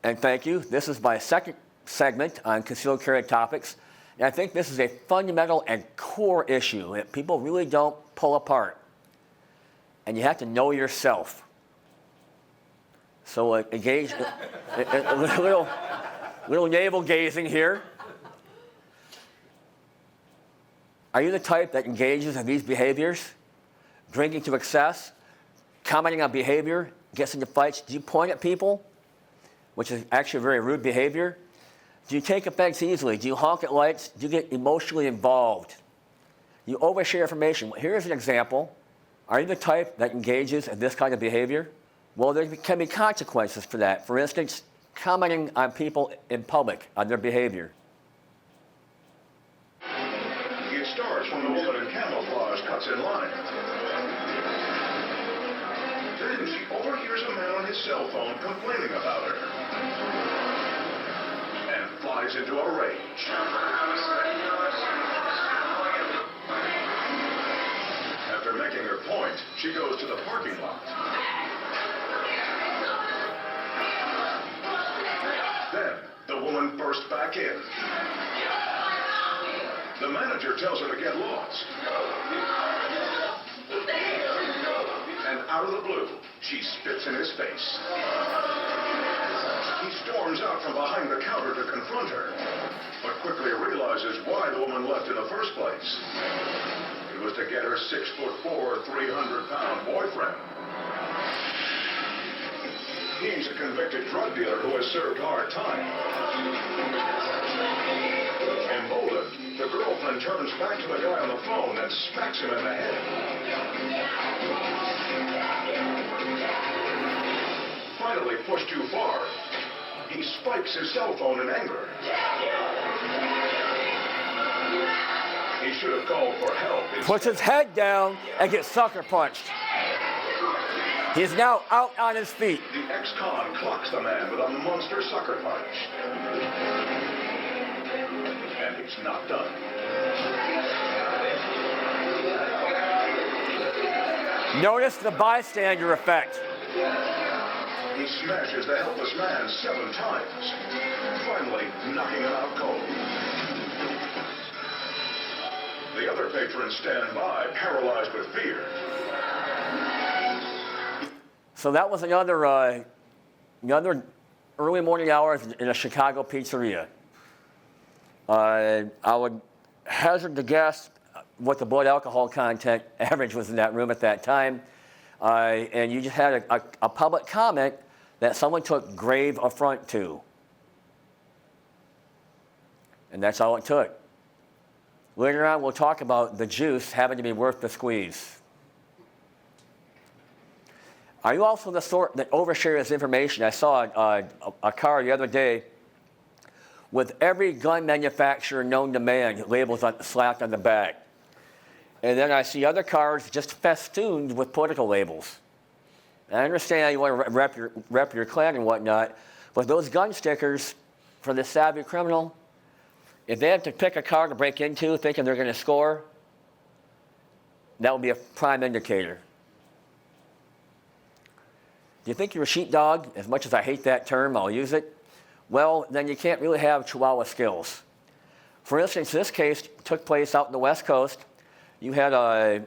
and thank you. This is my second segment on concealed carry topics. And I think this is a fundamental and core issue that people really don't pull apart. And you have to know yourself. So engage a little navel gazing here. Are you the type that engages in these behaviors? Drinking to excess, commenting on behavior, gets into fights? Do you point at people, which is actually a very rude behavior? Do you take offense easily? Do you honk at lights? Do you get emotionally involved? Do you overshare information? Here's an example. Are you the type that engages in this kind of behavior? Well, there can be consequences for that. For instance, commenting on people in public, on their behavior. It starts when the woman in camouflage cuts in line. Then she overhears a man on his cell phone complaining about her. And flies into a rage. After making her point, she goes to the parking lot. Then, the woman bursts back in. The manager tells her to get lost. And out of the blue, she spits in his face. He storms out from behind the counter to confront her, but quickly realizes why the woman left in the first place. It was to get her 6'4", 300-pound boyfriend. He's a convicted drug dealer who has served hard time. Emboldened, the girlfriend turns back to the guy on the phone and smacks him in the head. Finally pushed too far, he spikes his cell phone in anger. He should have called for help. Puts his head down and gets sucker punched. He's now out on his feet. The ex-con clocks the man with a monster sucker punch. And he's not done. Notice the bystander effect. He smashes the helpless man 7 times, finally knocking him out cold. The other patrons stand by, paralyzed with fear. So that was another early morning hours in a Chicago pizzeria. I would hazard to guess what the blood alcohol content average was in that room at that time. And you just had a public comment that someone took grave affront to. And that's all it took. Later on, we'll talk about the juice having to be worth the squeeze. Are you also the sort that overshares information? I saw a car the other day with every gun manufacturer known to man labels slapped on the back. And then I see other cars just festooned with political labels. And I understand you want to rep your clan and whatnot, but those gun stickers for the savvy criminal, if they have to pick a car to break into thinking they're going to score, that would be a prime indicator. Do you think you're a sheepdog? As much as I hate that term, I'll use it. Well, then you can't really have chihuahua skills. For instance, this case took place out in the West Coast. You had an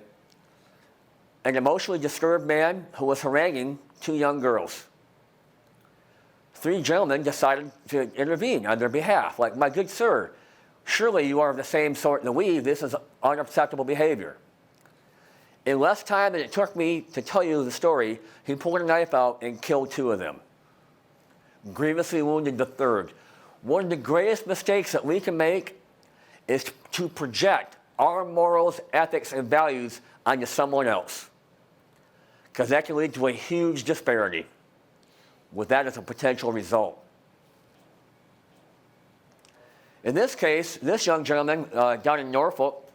emotionally disturbed man who was haranguing 2 young girls. 3 gentlemen decided to intervene on their behalf. Like, my good sir, surely you are of the same sort that we. This is unacceptable behavior. In less time than it took me to tell you the story, he pulled a knife out and killed 2 of them. Grievously wounded the 3rd. One of the greatest mistakes that we can make is to project our morals, ethics, and values onto someone else. Because that can lead to a huge disparity, with that as a potential result. In this case, this young gentleman down in Norfolk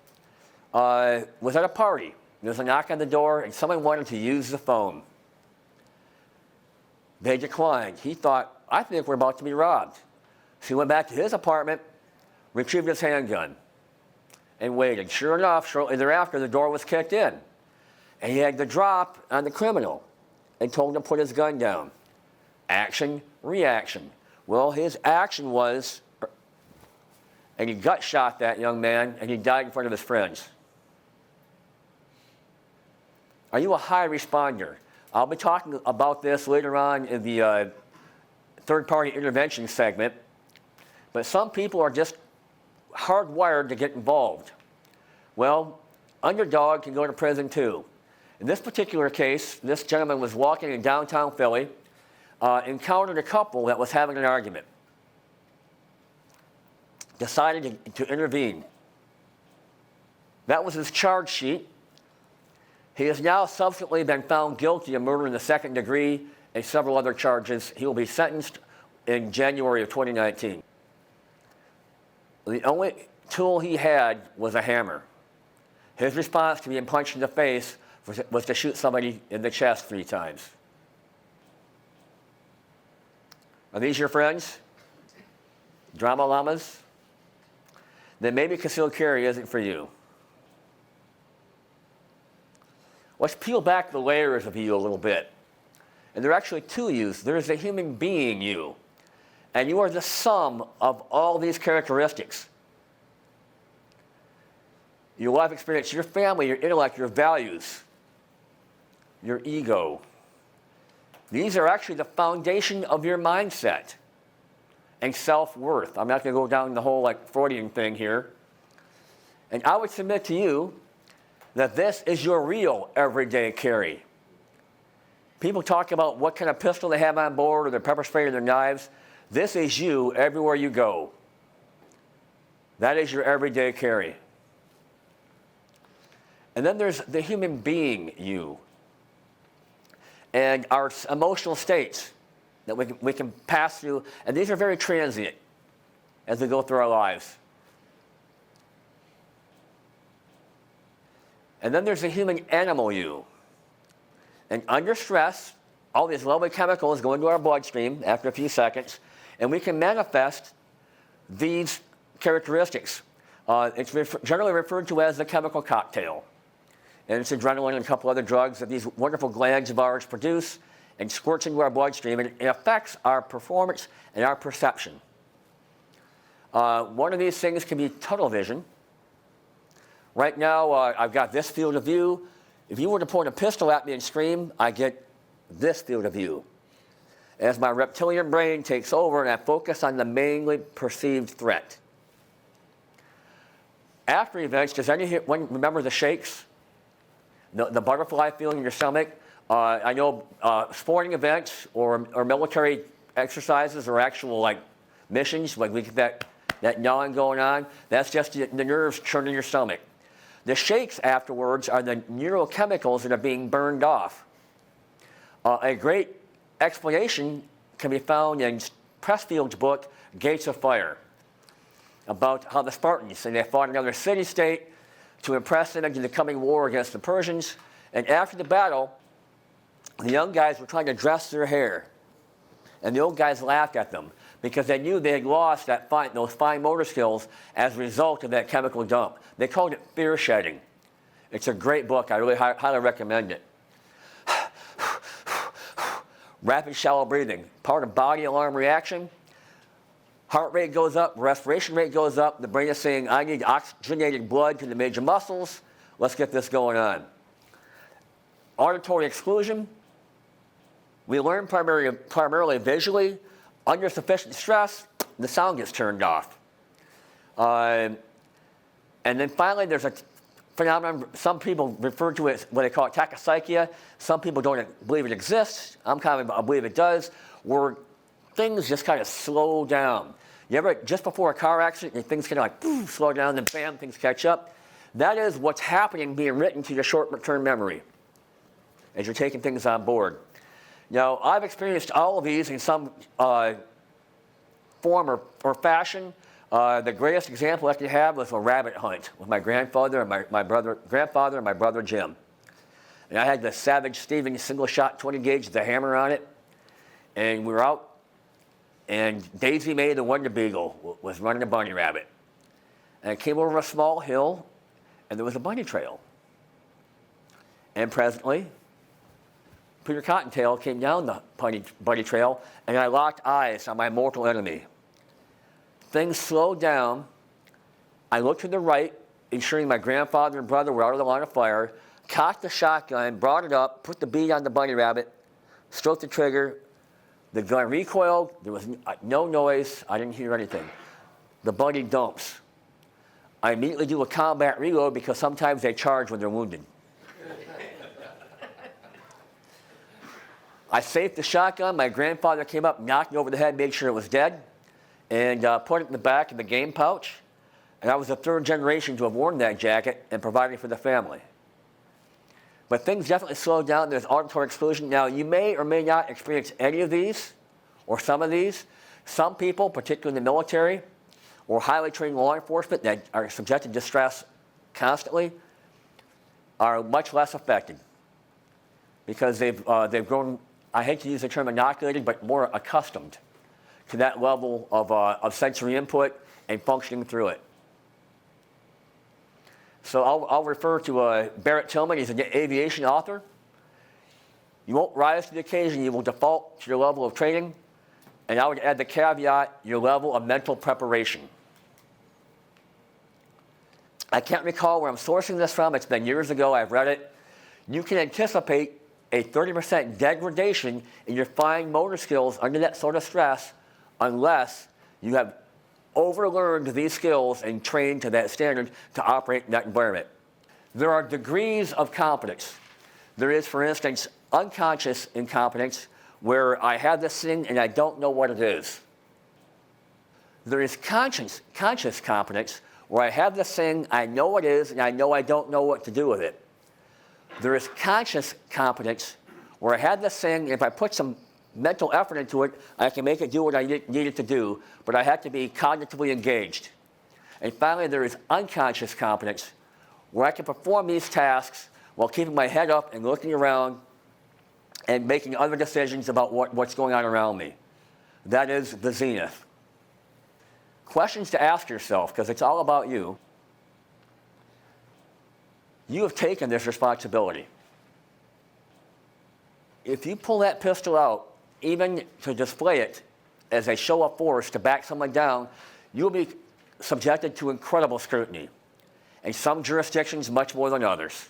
was at a party. There was a knock on the door, and someone wanted to use the phone. They declined. He thought, I think we're about to be robbed. So he went back to his apartment, retrieved his handgun, and waited. Sure enough, shortly thereafter, the door was kicked in. And he had the drop on the criminal and told him to put his gun down. Action, reaction. Well, his action was, and he gut shot that young man, and he died in front of his friends. Are you a high responder? I'll be talking about this later on in the third-party intervention segment, but some people are just hardwired to get involved. Well, underdog can go to prison too. In this particular case, this gentleman was walking in downtown Philly, encountered a couple that was having an argument, decided to intervene. That was his charge sheet. He has now subsequently been found guilty of murder in the second degree and several other charges. He will be sentenced in January of 2019. The only tool he had was a hammer. His response to being punched in the face was to shoot somebody in the chest 3 times. Are these your friends? Drama llamas? Then maybe concealed carry isn't for you. Let's peel back the layers of you a little bit. And there are actually 2 yous. There's the human being you. And you are the sum of all these characteristics. Your life experience, your family, your intellect, your values, your ego. These are actually the foundation of your mindset and self-worth. I'm not going to go down the whole Freudian thing here. And I would submit to you that this is your real everyday carry. People talk about what kind of pistol they have on board or their pepper spray or their knives. This is you everywhere you go. That is your everyday carry. And then there's the human being you. And our emotional states that we can pass through. And these are very transient as we go through our lives. And then there's the human animal you. And under stress, all these lovely chemicals go into our bloodstream after a few seconds, and we can manifest these characteristics. It's generally referred to as the chemical cocktail. And it's adrenaline and a couple other drugs that these wonderful glands of ours produce and squirts into our bloodstream, and it affects our performance and our perception. One of these things can be tunnel vision. Right now, I've got this field of view. If you were to point a pistol at me and scream, I get this field of view. As my reptilian brain takes over and I focus on the mainly perceived threat. After events, does anyone remember the shakes? The butterfly feeling in your stomach? I know sporting events or military exercises or actual missions, we get that gnawing going on. That's just the nerves churning your stomach. The shakes afterwards are the neurochemicals that are being burned off. A great explanation can be found in Pressfield's book, Gates of Fire, about how the Spartans, and they fought another city-state to impress them into the coming war against the Persians. And after the battle, the young guys were trying to dress their hair. And the old guys laughed at them because they knew they had lost those fine motor skills as a result of that chemical dump. They called it fear shedding. It's a great book. I really highly recommend it. Rapid shallow breathing, part of body alarm reaction. Heart rate goes up, respiration rate goes up. The brain is saying, I need oxygenated blood to the major muscles. Let's get this going on. Auditory exclusion. We learn primarily visually. Under sufficient stress, the sound gets turned off. And then finally, there's a phenomenon, some people refer to it, what they call it tachypsychia. Some people don't believe it exists. I believe it does, where things just kind of slow down. You ever, just before a car accident, things kind of slow down, then bam, things catch up? That is what's happening being written to your short-term memory as you're taking things on board. Now, I've experienced all of these in some form or fashion. The greatest example I can have was a rabbit hunt with my grandfather and my brother Jim. And I had the Savage Stevens single-shot 20-gauge with the hammer on it. And we were out, and Daisy Mae, the Wonder Beagle, was running a bunny rabbit. And I came over a small hill, and there was a bunny trail. And presently, Peter Cottontail came down the bunny trail, and I locked eyes on my mortal enemy. Things slowed down. I looked to the right, ensuring my grandfather and brother were out of the line of fire, cocked the shotgun, brought it up, put the bead on the bunny rabbit, stroked the trigger. The gun recoiled. There was no noise. I didn't hear anything. The bunny dumps. I immediately do a combat reload because sometimes they charge when they're wounded. I safed the shotgun. My grandfather came up, knocked it over the head, made sure it was dead, and put it in the back of the game pouch. And I was the third generation to have worn that jacket and provided for the family. But things definitely slowed down. There's auditory exclusion. Now, you may or may not experience any of these or some of these. Some people, particularly in the military or highly trained law enforcement that are subjected to stress constantly, are much less affected because they've grown, I hate to use the term inoculated, but more accustomed to that level of sensory input and functioning through it. So I'll refer to Barrett Tillman. He's an aviation author. You won't rise to the occasion. You will default to your level of training. And I would add the caveat, your level of mental preparation. I can't recall where I'm sourcing this from. It's been years ago. I've read it. You can anticipate a 30% degradation in your fine motor skills under that sort of stress unless you have overlearned these skills and trained to that standard to operate in that environment. There are degrees of competence. There is, for instance, unconscious incompetence, where I have this thing and I don't know what it is. There is conscious competence, where I have this thing, I know what it is, and I know I don't know what to do with it. There is conscious competence, where I have this thing, and if I put some mental effort into it, I can make it do what I need it to do, but I have to be cognitively engaged. And finally, there is unconscious competence, where I can perform these tasks while keeping my head up and looking around and making other decisions about what's going on around me. That is the zenith. Questions to ask yourself, because it's all about you. You have taken this responsibility. If you pull that pistol out, even to display it as a show of force to back someone down, you'll be subjected to incredible scrutiny. In some jurisdictions, much more than others.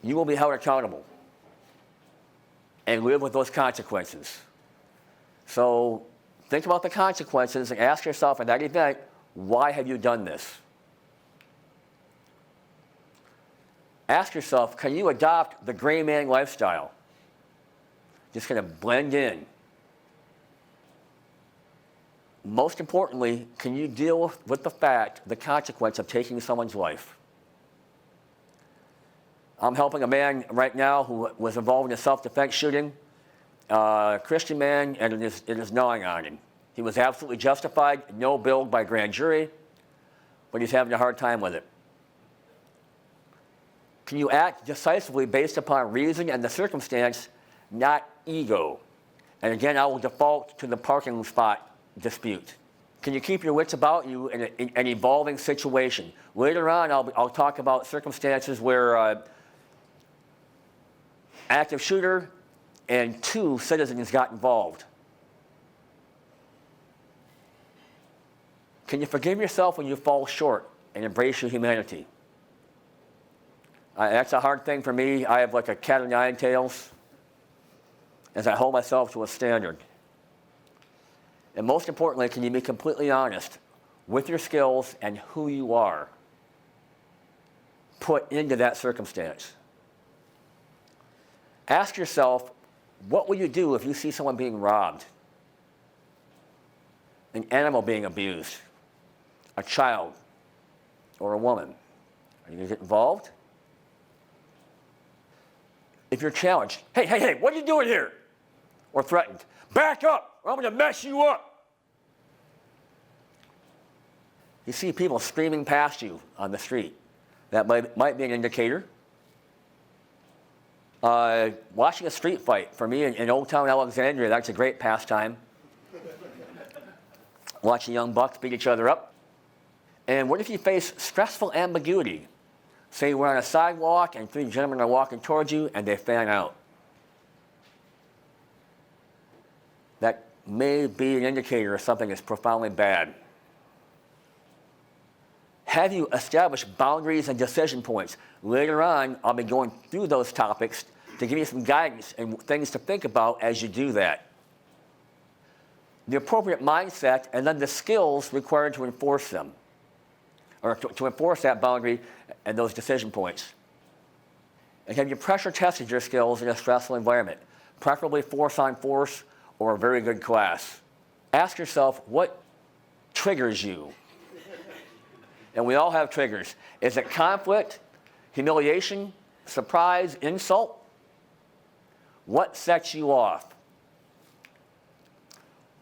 You will be held accountable and live with those consequences. So think about the consequences and ask yourself in that event, why have you done this? Ask yourself, can you adopt the gray man lifestyle? Just kind of blend in. Most importantly, can you deal with the fact, the consequence of taking someone's life? I'm helping a man right now who was involved in a self-defense shooting, a Christian man, and it is gnawing on him. He was absolutely justified, no bill by grand jury, but he's having a hard time with it. Can you act decisively based upon reason and the circumstance, not ego? And again, I will default to the parking spot dispute. Can you keep your wits about you in an evolving situation? Later on, I'll talk about circumstances where active shooter and 2 citizens got involved. Can you forgive yourself when you fall short and embrace your humanity? That's a hard thing for me. I have like a cat o' nine tails as I hold myself to a standard. And most importantly, can you be completely honest with your skills and who you are put into that circumstance? Ask yourself, what will you do if you see someone being robbed? An animal being abused? A child? Or a woman? Are you going to get involved? If you're challenged, hey, what are you doing here? Or threatened, back up, or I'm going to mess you up. You see people screaming past you on the street. That might be an indicator. Watching a street fight, for me in Old Town Alexandria, that's a great pastime. Watching young bucks beat each other up. And what if you face stressful ambiguity? Say we're on a sidewalk and 3 gentlemen are walking towards you and they fan out. may be an indicator of something that's profoundly bad. Have you established boundaries and decision points? Later on, I'll be going through those topics to give you some guidance and things to think about as you do that. The appropriate mindset and then the skills required to enforce them, or to enforce that boundary and those decision points. And have you pressure tested your skills in a stressful environment, preferably force on force or a very good class? Ask yourself, what triggers you? And we all have triggers. Is it conflict, humiliation, surprise, insult? What sets you off?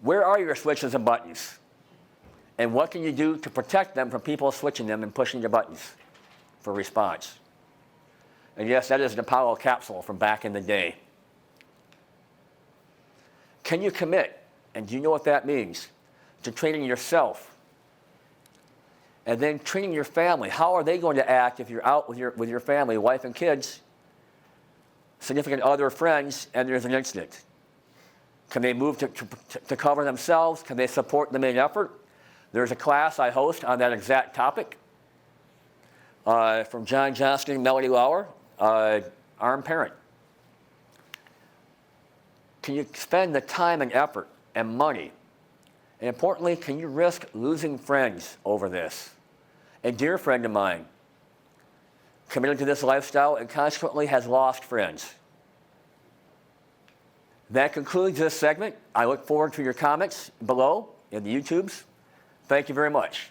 Where are your switches and buttons? And what can you do to protect them from people switching them and pushing your buttons for response? And yes, that is an Apollo capsule from back in the day. Can you commit, and do you know what that means, to training yourself? And then training your family. How are they going to act if you're out with your family, wife and kids, significant other, friends, and there's an incident? Can they move to cover themselves? Can they support the main effort? There's a class I host on that exact topic from John Johnston and Melody Lauer, Armed Parent. Can you spend the time and effort and money? And importantly, can you risk losing friends over this? A dear friend of mine committed to this lifestyle and consequently has lost friends. That concludes this segment. I look forward to your comments below in the YouTubes. Thank you very much.